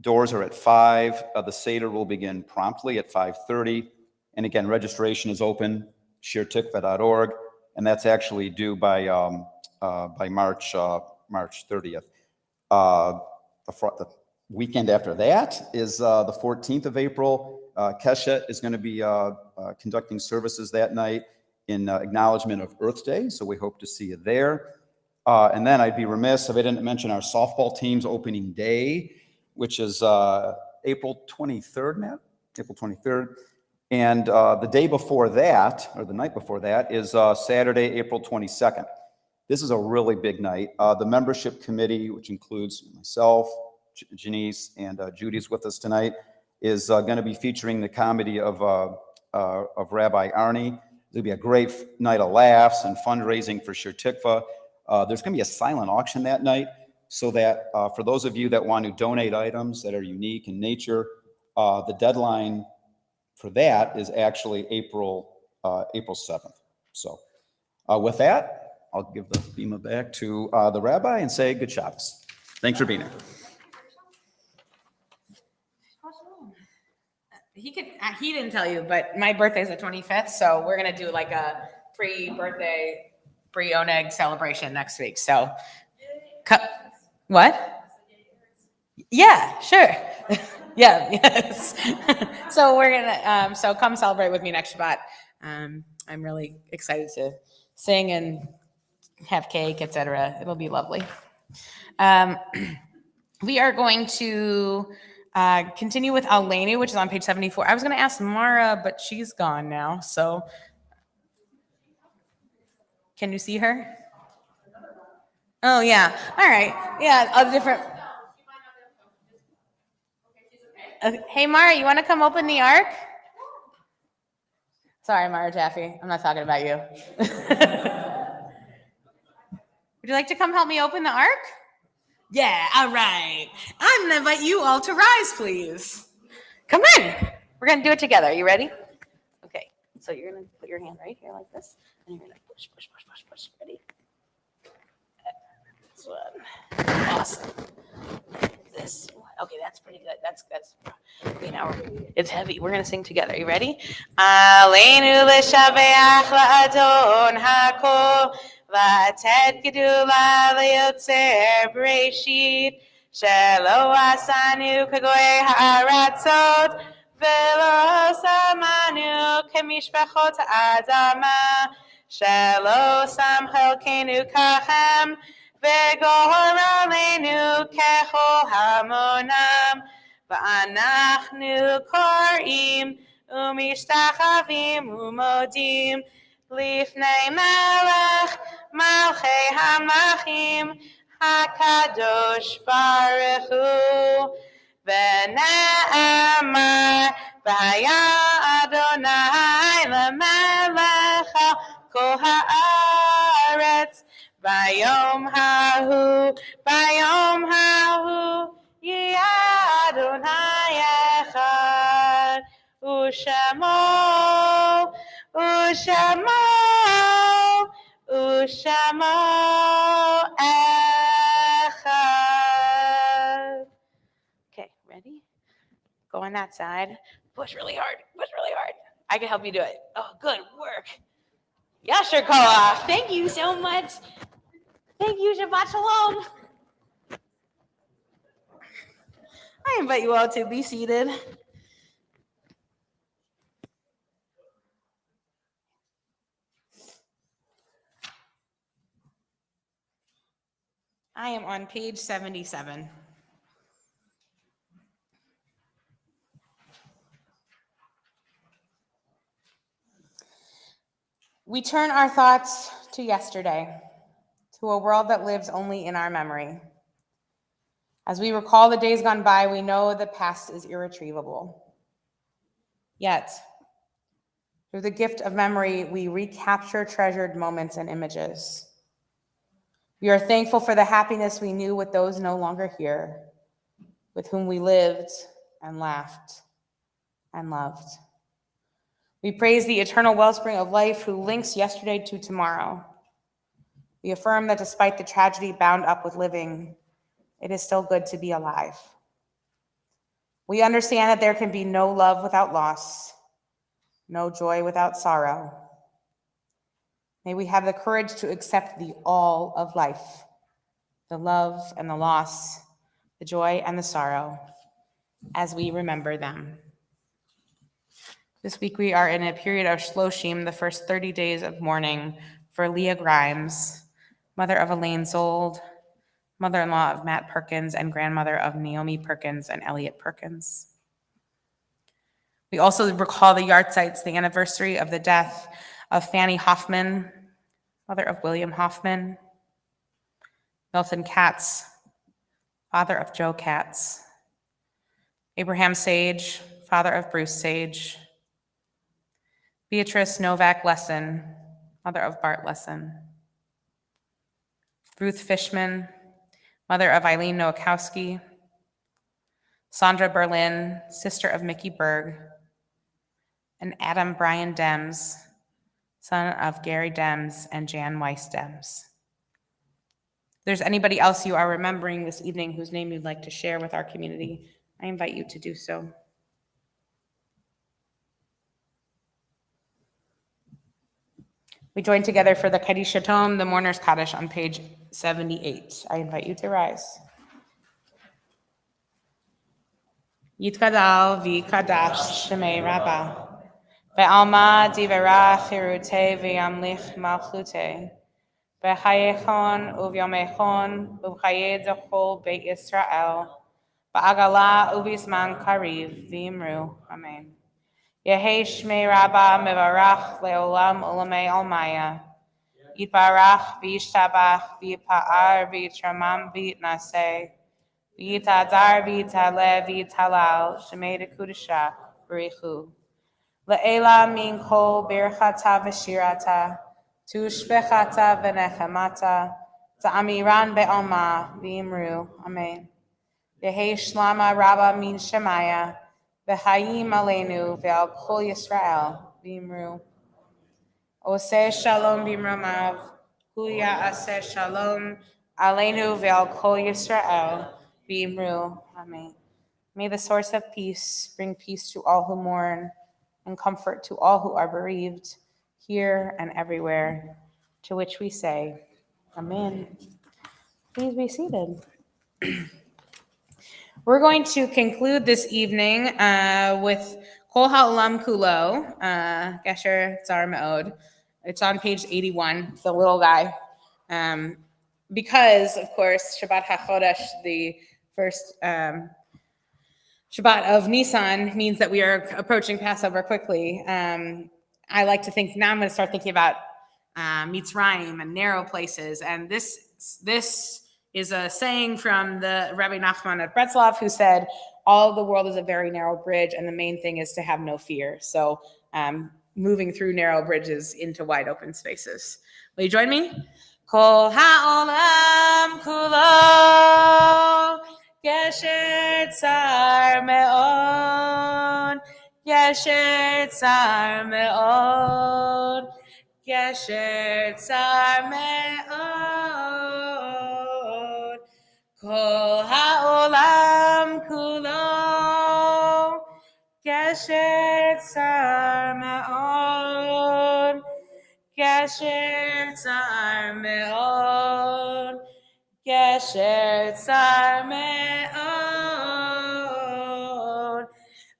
Doors are at 5. The Seder will begin promptly at 5:30. And again, registration is open, shirtikva.org, and that's actually due by March 30th. The weekend after that is the 14th of April. Keshet is going to be conducting services that night in acknowledgement of Earth Day, so we hope to see you there. And then I'd be remiss if I didn't mention our softball team's opening day, which is April 23rd, Matt? April 23rd. And the day before that, or the night before that, is Saturday, April 22nd. This is a really big night. The membership committee, which includes myself, Janice, and Judy's with us tonight, is going to be featuring the comedy of Rabbi Arnie. There'll be a great night of laughs and fundraising for Shir Tikva. There's going to be a silent auction that night, so that for those of you that want to donate items that are unique in nature, the deadline for that is actually April 7th. So with that, I'll give the bima back to the rabbi and say good Shabbos. Thanks for being here. He didn't tell you, but my birthday's the 25th, so we're gonna do like a pre-birthday, pre-Oneg celebration next week. So, what? Yeah, sure. Yeah, yes. So we're gonna, so come celebrate with me next Shabbat. I'm really excited to sing and have cake, etc. It'll be lovely. We are going to continue with Alenu, which is on page 74. I was going to ask Mara, but she's gone now. So can you see her? Oh, yeah. All right. Yeah, other different. Hey, Mara, you want to come open the ark? Sorry, Mara Jaffe. I'm not talking about you. Would you like to come help me open the ark? Yeah, all right. I'm going to invite you all to rise, please. Come on. We're going to do it together. Are you ready? Okay. So you're going to put your hand right here like this. And you're going to push, push, push, push, push. Ready? This one. Awesome. This one. Okay, that's pretty good. That's okay, now it's heavy. We're going to sing together. Are you ready? Aleinu l'shabeach la'adon ha'kol v'atet gedula le'yotzer b'reishit shelo asanu kagoy ha'aratzot velo samanu kemishpachot ha'adama shelo sam chelkenu kachem v'gol aleinu kechol hamonam ואנחנו קוראים ומשתחווים ומודים לפני מלך מלכי המלכים הקדוש ברוך הוא. ונאמר והיה אדוני למלך על כל הארץ ביום ההוא יהיה אדוני אחד ושמו אחד. Okay, ready? Go on that side. Push really hard. I can help you do it. Oh, good work. Yasher koach. Thank you so much. Thank you, Shabbat Shalom. I invite you all to be seated. I am on page 77. We turn our thoughts to yesterday, to a world that lives only in our memory. As we recall the days gone by, we know the past is irretrievable. Yet, through the gift of memory, we recapture treasured moments and images. We are thankful for the happiness we knew with those no longer here, with whom we lived and laughed and loved. We praise the eternal wellspring of life who links yesterday to tomorrow. We affirm that despite the tragedy bound up with living, it is still good to be alive. We understand that there can be no love without loss, no joy without sorrow. May we have the courage to accept the all of life, the love and the loss, the joy and the sorrow, as we remember them. This week we are in a period of Shloshim, the first 30 days of mourning for Leah Grimes, mother of Elaine Zold, mother-in-law of Matt Perkins, and grandmother of Naomi Perkins and Elliot Perkins. We also recall the yahrzeits, the anniversary of the death of Fanny Hoffman, mother of William Hoffman, Milton Katz, father of Joe Katz, Abraham Sage, father of Bruce Sage, Beatrice Novak Lesson, mother of Bart Lesson, Ruth Fishman, mother of Eileen Nowakowski, Sandra Berlin, sister of Mickey Berg, and Adam Brian Dems, son of Gary Dems and Jan Weiss Dems. If there's anybody else you are remembering this evening whose name you'd like to share with our community, I invite you to do so. We join together for the Kaddish Tome, the Mourner's Kaddish, on page 78. I invite you to rise. Yitkadal v'kadash shemei Rabbah. Ve'alma divarach chirute v'yamlich malchute. Ve'chayechon uvyomechon uv'chaye zechol Beit Yisrael. Ba'agala uvisman kariv v'imru. Amen. Yehi shmei Rabbah mevarach leolam ulamei almaya. Yitbarach v'yishtabach v'yipa'ar v'yitramam v'yitnaseh. V'yitadar v'yitale v'yitalal shemei dekudesha b'richu. Le'ela min kol birchata v'shirata tushbechata v'nechemata ta'amiran be'alma v'imru. Amen. Yehi shlama Rabbah min shemaya v'hayim aleinu ve'al kol Yisrael v'imru. Oseh shalom b'imramav hu ya'aseh shalom aleinu ve'al kol Yisrael v'imru. Amen. May the source of peace bring peace to all who mourn and comfort to all who are bereaved, here and everywhere, to which we say, Amen. Please be seated. We're going to conclude this evening with Kol Ha'olam Kulo, Gesher Tzar Me'od. It's on page 81, it's the little guy. Because, of course, Shabbat HaChodesh, the first Shabbat of Nisan means that we are approaching Passover quickly. I like to think now I'm going to start thinking about Mitzrayim and narrow places. And this is a saying from the Rabbi Nachman of Breslov, who said, all the world is a very narrow bridge, and the main thing is to have no fear. So moving through narrow bridges into wide open spaces. Will you join me? Kol ha'olam kulo gesher tsar me'od, gesher tsar me'od, gesher tsar me'od. Kol ha'olam kulo gesher tsar me'od, gesher tsar me'od, gesher tsar me'od.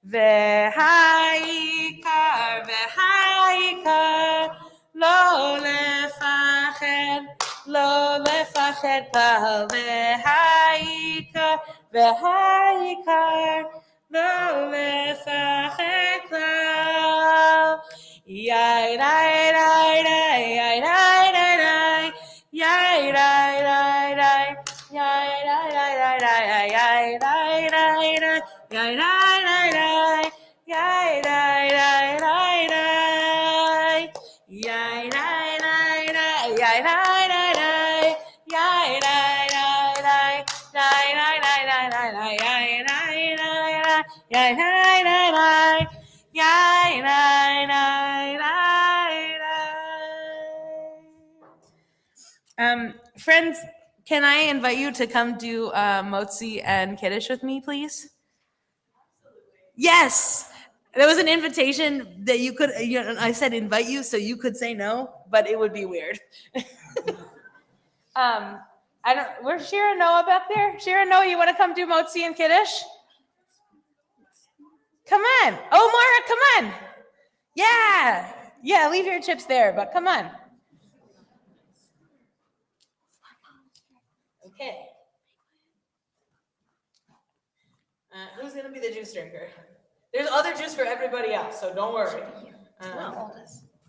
V'ha'ikar, v'ha'ikar, lo lefached, lo lefached kal. V'ha'ikar, v'ha'ikar, lo lefached kal. Yai rai rai rai yai rai rai rai yai rai rai rai yai rai rai rai rai yai rai rai rai yai rai rai rai yai rai rai rai rai yai rai rai rai yai rai rai rai yai rai rai rai yai rai rai rai rai yai rai rai rai yai rai rai rai yai rai rai rai. Friends, can I invite you to come do motzi and kiddush with me, please? Yes, there was an invitation that you could. I said invite you, so you could say no, but it would be weird. I don't. Where's Shira and Noah back there? Shira and Noah, you want to come do motzi and kiddush? Come on. Oh, Mara, come on. Yeah. Yeah, leave your chips there, but come on. Okay. Who's going to be the juice drinker? There's other juice for everybody else, so don't worry.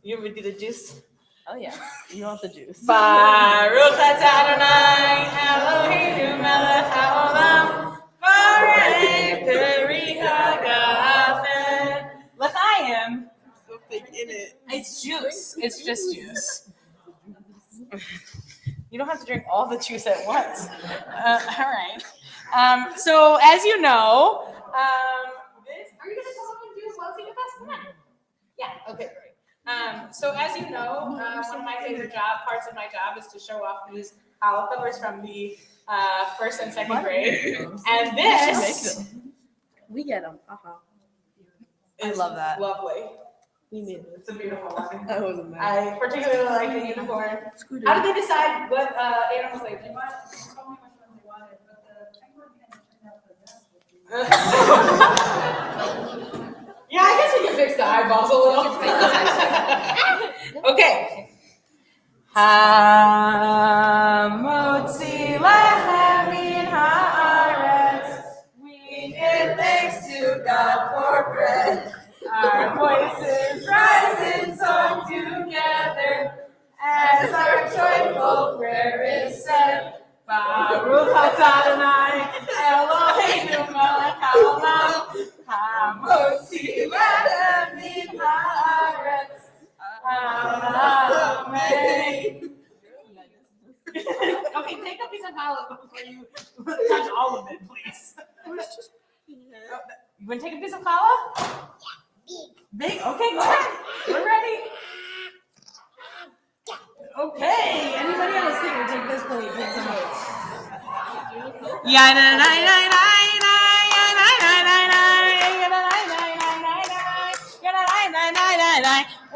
You would be the juice? Oh yeah, you want the juice. Baruch atah Adonai Eloheinu melech haolam Barei peri hagafen L'chaim. Something in it. It's juice. It's just juice. You don't have to drink all the juice at once. All right. So as you know, are you going to come up and do motzi with us? Come on. Yeah. Okay. Great. So as you know, one of my favorite parts of my job is to show off these hollow covers from the first and second grade. And this We get them. is love that. lovely. We made it. It's a beautiful one. I wasn't mad. I particularly like the unicorn. How did they decide what animals they wanted? Yeah, I guess we can fix the eyeballs a little. Okay. Hamotzi lechem min haaretz. We give thanks to God for bread. Our voices rise in song together as our joyful prayer is said. Baruch atah Adonai Eloheinu melech haolam hamotzi lechem min haaretz. Amen. Okay, take a piece of challah before you touch all of it, please. You want to take a piece of challah? Big? Okay, go ahead. We're ready. Okay. Anybody else here take this plate? Take some notes.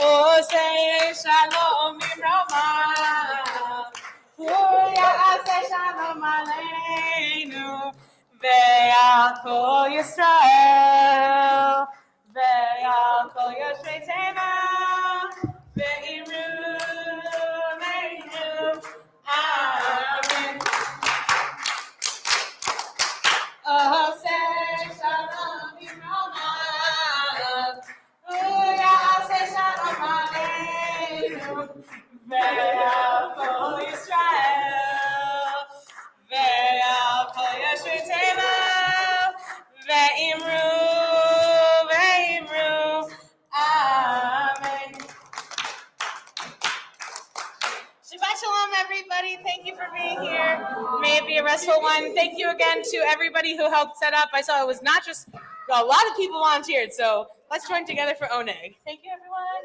Oh, say shalom imroma. Ya'aseh shalom aleinu. Ve'al kol Yisrael. Ve'al kol yoshveitina. Ve'iru meinu. Amen. Oh, say shalom Ve'al Yisrael, ve'al kol Yeshua Teva, ve'imru, amen. Shabbat shalom, everybody. Thank you for being here. May it be a restful one. Thank you again to everybody who helped set up. I saw it was not just a lot of people volunteered, so let's join together for Oneg. Thank you, everyone.